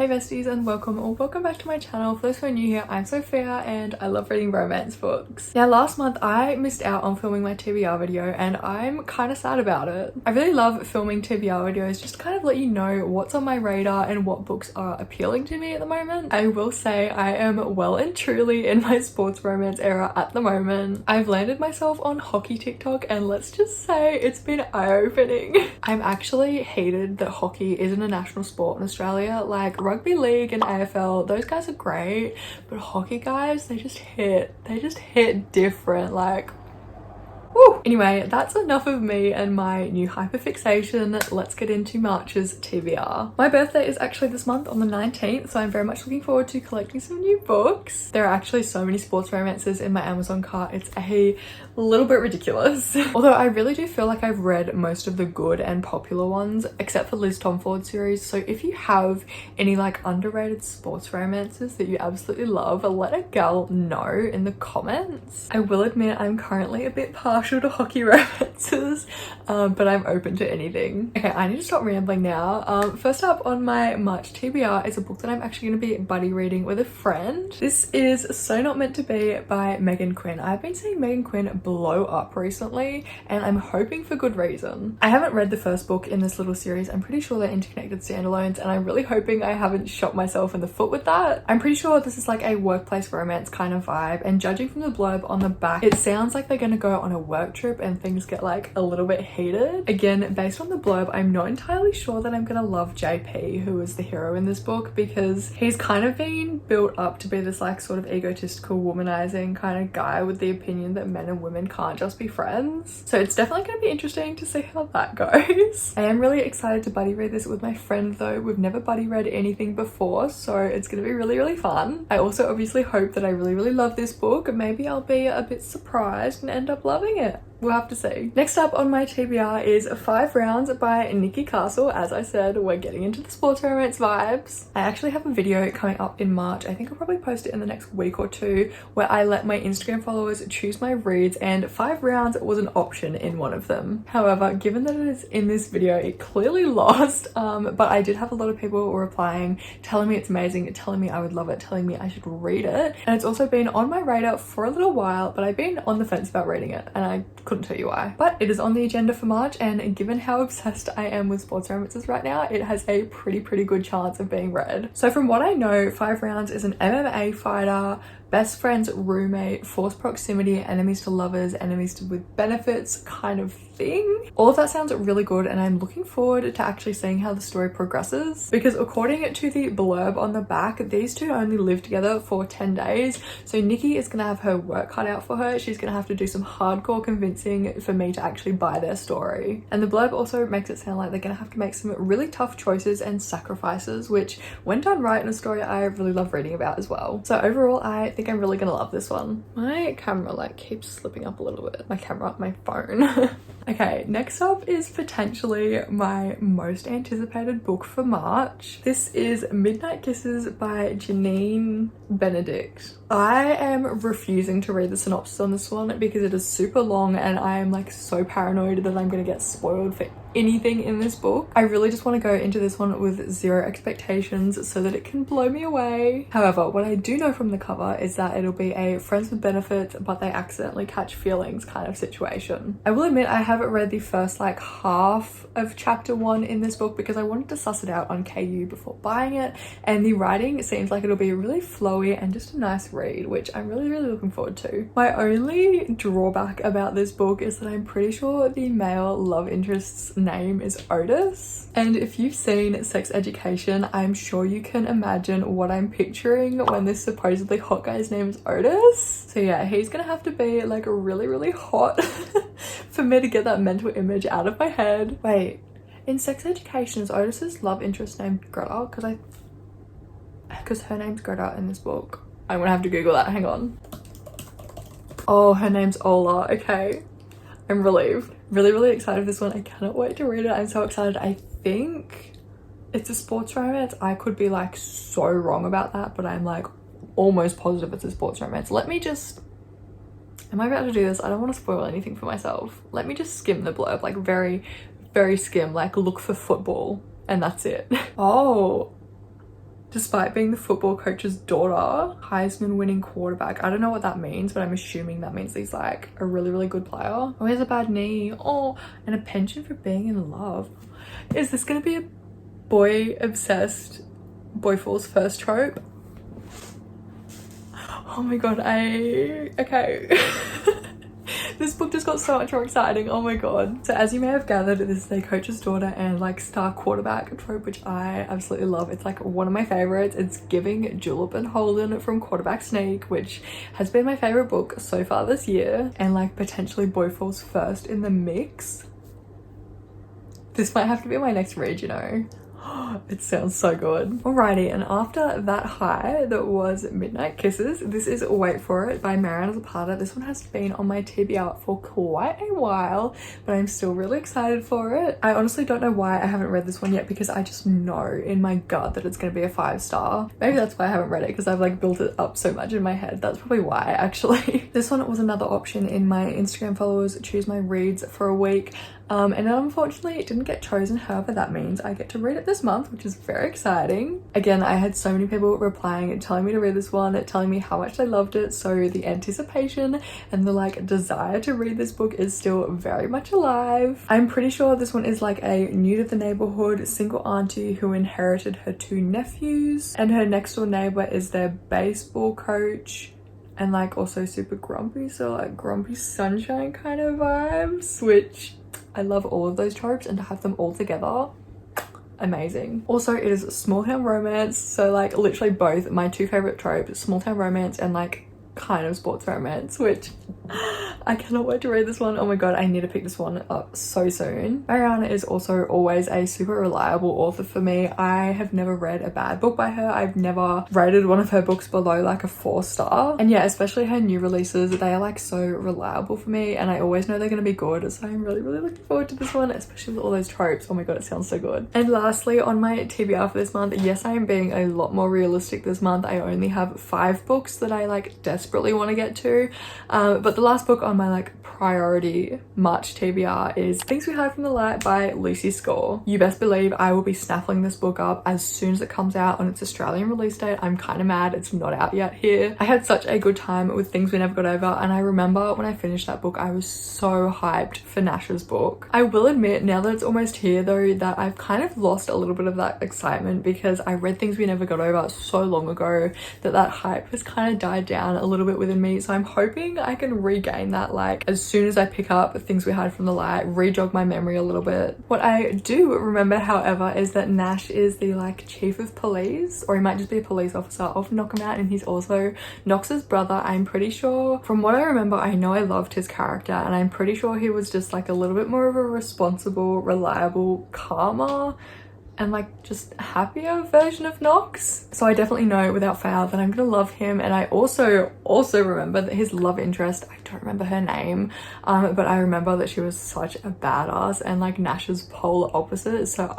Hey besties and welcome back to my channel. For those who are new here, I'm Sophia and I love reading romance books. Now last month I missed out on filming my TBR video and I'm kind of sad about it. I really love filming TBR videos just to kind of let you know what's on my radar and what books are appealing to me at the moment. I will say I am well and truly in my sports romance era at the moment. I've landed myself on hockey TikTok and let's just say it's been eye-opening. I'm actually hated that hockey isn't a national sport in Australia. Like rugby league and AFL, those guys are great, but hockey guys, they just hit different, like woo. Anyway, that's enough of me and my new hyperfixation. Let's get into March's TBR. My birthday is actually this month on the 19th, so I'm very much looking forward to collecting some new books. There are actually so many sports romances in my Amazon cart, it's a little bit ridiculous. Although I really do feel like I've read most of the good and popular ones, except for Liz Tomford series. So if you have any like underrated sports romances that you absolutely love, let a gal know in the comments. I will admit I'm currently a bit partial to hockey romances, but I'm open to anything. Okay, I need to stop rambling now. First up on my March TBR is a book that I'm actually going to be buddy reading with a friend. This is So Not Meant to Be by Megan Quinn. I've been seeing Megan Quinn blow up recently and I'm hoping for good reason. I haven't read the first book in this little series. I'm pretty sure they're interconnected standalones and I'm really hoping I haven't shot myself in the foot with that. I'm pretty sure this is like a workplace romance kind of vibe, and judging from the blurb on the back, it sounds like they're going to go on a work trip and things get like a little bit heated. Again, based on the blurb, I'm not entirely sure that I'm gonna love JP, who is the hero in this book, because he's kind of been built up to be this like sort of egotistical, womanizing kind of guy with the opinion that men and women can't just be friends. So it's definitely going to be interesting to see how that goes. I am really excited to buddy read this with my friend though. We've never buddy read anything before, so it's going to be really fun. I also obviously hope that I really love this book. Maybe I'll be a bit surprised and end up loving it. We'll have to see. Next up on my TBR is 5 Rounds by Nikki Castle. As I said, we're getting into the sports romance vibes. I actually have a video coming up in March. I think I'll probably post it in the next week or two, where I let my Instagram followers choose my reads and 5 Rounds was an option in one of them. However, given that it is in this video, it clearly lost, but I did have a lot of people replying, telling me it's amazing, telling me I would love it, telling me I should read it. And it's also been on my radar for a little while, but I've been on the fence about reading it and I couldn't tell you why. But it is on the agenda for March, and given how obsessed I am with sports romances right now, it has a pretty good chance of being read. So from what I know, 5 Rounds is an MMA fighter, best friends, roommate, forced proximity, enemies to lovers, enemies to with benefits kind of thing. All of that sounds really good and I'm looking forward to actually seeing how the story progresses, because according to the blurb on the back, these two only live together for 10 days. So Nikki is gonna have her work cut out for her. She's gonna have to do some hardcore convincing for me to actually buy their story. And the blurb also makes it sound like they're gonna have to make some really tough choices and sacrifices, which when done right in a story, I really love reading about as well. So overall, I think I'm really gonna love this one. My camera like keeps slipping up a little bit. My camera, my phone. Okay, next up is potentially my most anticipated book for March. This is Midnight Kisses by Janine Benedict. I am refusing to read the synopsis on this one because it is super long and I am like so paranoid that I'm gonna get spoiled for anything in this book. I really just want to go into this one with zero expectations so that it can blow me away. However, what I do know from the cover is that it'll be a friends with benefits but they accidentally catch feelings kind of situation. I will admit I haven't read the first like half of chapter 1 in this book because I wanted to suss it out on KU before buying it, and the writing seems like it'll be really flowy and just a nice read, which I'm really looking forward to. My only drawback about this book is that I'm pretty sure the male love interest's name is Otis, and if you've seen Sex Education, I'm sure you can imagine what I'm picturing when this supposedly hot guy's name is Otis. So yeah, he's gonna have to be like really hot for me to get that mental image out of my head. Wait, in Sex Education is Otis's love interest named Greta? Because her name's Greta in this book. I'm gonna have to Google that, hang on. Oh, her name's Ola, okay. I'm relieved. Really excited for this one. I cannot wait to read it. I'm so excited. I think it's a sports romance. I could be like so wrong about that, but I'm like almost positive it's a sports romance. Let me just, am I about to do this? I don't want to spoil anything for myself. Let me just skim the blurb, like very skim, like look for football and that's it. Oh, Despite being the football coach's daughter, Heisman winning quarterback. I don't know what that means, but I'm assuming that means he's like a really, really good player. Oh, he has a bad knee. Oh, and a penchant for being in love. Is this gonna be a boy obsessed, boy falls first trope? Oh my god, okay. This book just got so much more exciting. Oh my god. So as you may have gathered, this is a coach's daughter and like star quarterback trope, which I absolutely love. It's like one of my favorites. It's giving Julep and Holden from Quarterback Sneak, which has been my favorite book so far this year, and like potentially boy falls first in the mix. This might have to be my next read, you know. It sounds so good. Alrighty, and after that high that was Midnight Kisses, this is Wait For It by Mariana Zapata. This one has been on my TBR for quite a while, but I'm still really excited for it. I honestly don't know why I haven't read this one yet, because I just know in my gut that it's going to be a 5-star. Maybe that's why I haven't read it, because I've like built it up so much in my head. That's probably why, actually. This one was another option in my Instagram followers choose my reads for a week. And unfortunately it didn't get chosen. However, that means I get to read it this month, which is very exciting. Again, I had so many people replying and telling me to read this one, telling me how much they loved it. So the anticipation and the like desire to read this book is still very much alive. I'm pretty sure this one is like a new to the neighborhood single auntie who inherited her 2 nephews, and her next door neighbor is their baseball coach, and like also super grumpy, so like grumpy sunshine kind of vibes, which I love all of those tropes, and to have them all together, amazing. Also, it is small town romance, so like literally both my 2 favorite tropes, small town romance and like kind of sports romance, which I cannot wait to read this one. Oh my god, I need to pick this one up so soon. Mariana is also always a super reliable author for me. I have never read a bad book by her. I've never rated one of her books below like a 4-star. And yeah, especially her new releases, they are like so reliable for me, and I always know they're going to be good. So I'm really, really looking forward to this one, especially with all those tropes. Oh my god, it sounds so good. And lastly, on my TBR for this month, yes, I am being a lot more realistic this month. I only have 5 books that I like desperately want to get to, but the last book on my like priority March TBR is Things We Hide From the Light by Lucy Score. You best believe I will be snaffling this book up as soon as it comes out on its Australian release date. I'm kind of mad it's not out yet here. I had such a good time with Things We Never Got Over, and I remember when I finished that book I was so hyped for Nash's book. I will admit now that it's almost here though that I've kind of lost a little bit of that excitement, because I read Things We Never Got Over so long ago that hype has kind of died down a little bit within me. So I'm hoping I can regain that like as soon as I pick up Things We Hide From the Light, re-jog my memory a little bit. What I do remember, however, is that Nash is the like chief of police, or he might just be a police officer of Knockout, and he's also Knox's brother. I'm pretty sure, from what I remember, I know I loved his character, and I'm pretty sure he was just like a little bit more of a responsible, reliable, calmer, and like just happier version of Knox. So I definitely know without fail that I'm gonna love him. And I also remember that his love interest, I don't remember her name, but I remember that she was such a badass and like Nash's polar opposite. So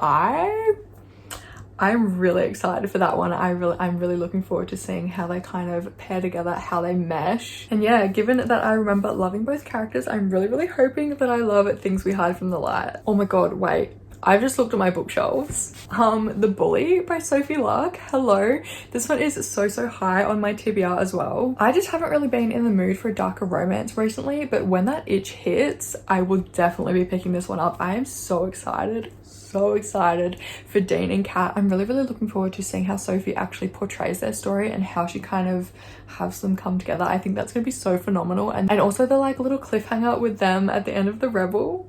I'm really excited for that one. I'm really looking forward to seeing how they kind of pair together, how they mesh. And yeah, given that I remember loving both characters, I'm really hoping that I love Things We Hide From the Light. Oh my god, wait. I've just looked at my bookshelves. The Bully by Sophie Lark. Hello. This one is so high on my TBR as well. I just haven't really been in the mood for a darker romance recently, but when that itch hits, I will definitely be picking this one up. I am so excited for Dean and Kat. I'm really looking forward to seeing how Sophie actually portrays their story and how she kind of has them come together. I think that's gonna be so phenomenal. And also the like little cliffhanger with them at the end of The Rebel.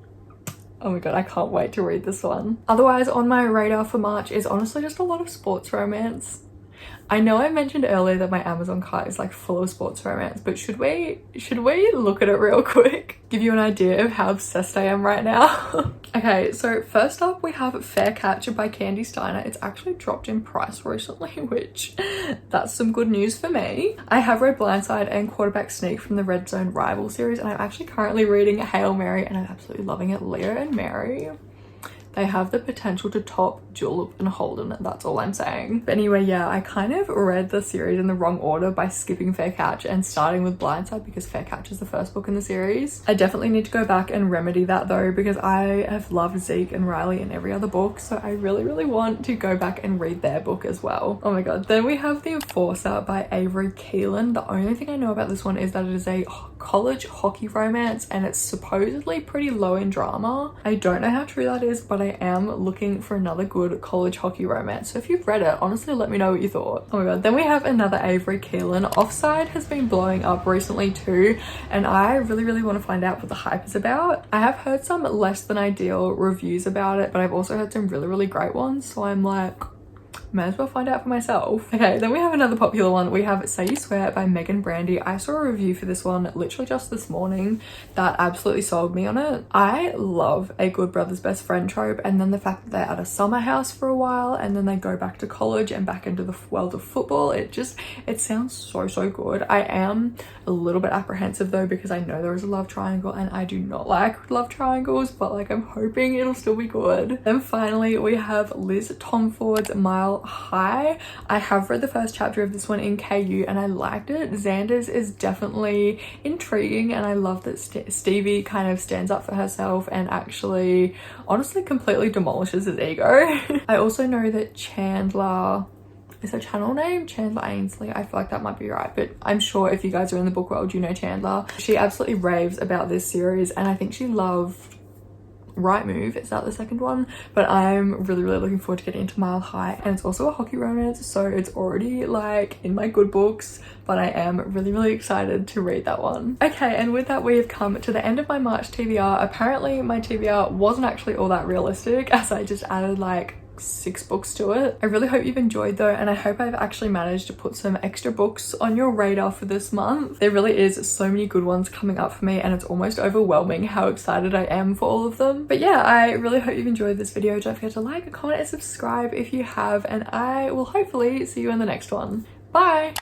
Oh my god, I can't wait to read this one. Otherwise, on my radar for March is honestly just a lot of sports romance. I know I mentioned earlier that my Amazon cart is like full of sports romance, but should we look at it real quick? Give you an idea of how obsessed I am right now. Okay, so first up we have Fair Catch by Candy Steiner. It's actually dropped in price recently, which that's some good news for me. I have read Blindside and Quarterback Sneak from the Red Zone Rival series, and I'm actually currently reading Hail Mary, and I'm absolutely loving it. Leah and Mary, they have the potential to top Julep and Holden. That's all I'm saying. But anyway, yeah, I kind of read the series in the wrong order by skipping Fair Catch and starting with Blindside because Fair Catch is the first book in the series. I definitely need to go back and remedy that though, because I have loved Zeke and Riley in every other book, so I really want to go back and read their book as well. Oh my god. Then we have The Enforcer by Avery Keelan. The only thing I know about this one is that it is a college hockey romance and it's supposedly pretty low in drama. I don't know how true that is, but I am looking for another good college hockey romance. So if you've read it, honestly let me know what you thought. Oh my god. Then we have another Avery Keelan. Offside has been blowing up recently too, and I really want to find out what the hype is about. I have heard some less than ideal reviews about it, but I've also heard some really great ones, so I'm like, may as well find out for myself. Okay, then we have another popular one. We have Say You Swear by Megan Brandy. I saw a review for this one literally just this morning that absolutely sold me on it. I love a good brother's best friend trope, and then the fact that they're at a summer house for a while and then they go back to college and back into the world of football. It sounds so good. I am a little bit apprehensive though, because I know there is a love triangle and I do not like love triangles, but like I'm hoping it'll still be good. Then finally we have Liz Tomford's Mile High. I have read the first chapter of this one in KU and I liked it. Xander's is definitely intriguing, and I love that Stevie kind of stands up for herself and actually honestly completely demolishes his ego. I also know that Chandler, is her channel name Chandler Ainsley? I feel like that might be right, but I'm sure if you guys are in the book world, you know Chandler. She absolutely raves about this series, and I think she loved Right Move, is that the second one? But I'm really looking forward to getting into Mile High, and it's also a hockey romance, so it's already like in my good books, but I am really excited to read that one. Okay, and with that we have come to the end of my March TBR. Apparently my TBR wasn't actually all that realistic, as I just added like 6 books to it. I really hope you've enjoyed though, and I hope I've actually managed to put some extra books on your radar for this month. There really is so many good ones coming up for me, and it's almost overwhelming how excited I am for all of them. But yeah, I really hope you've enjoyed this video. Don't forget to like, comment and subscribe if you have, and I will hopefully see you in the next one. Bye!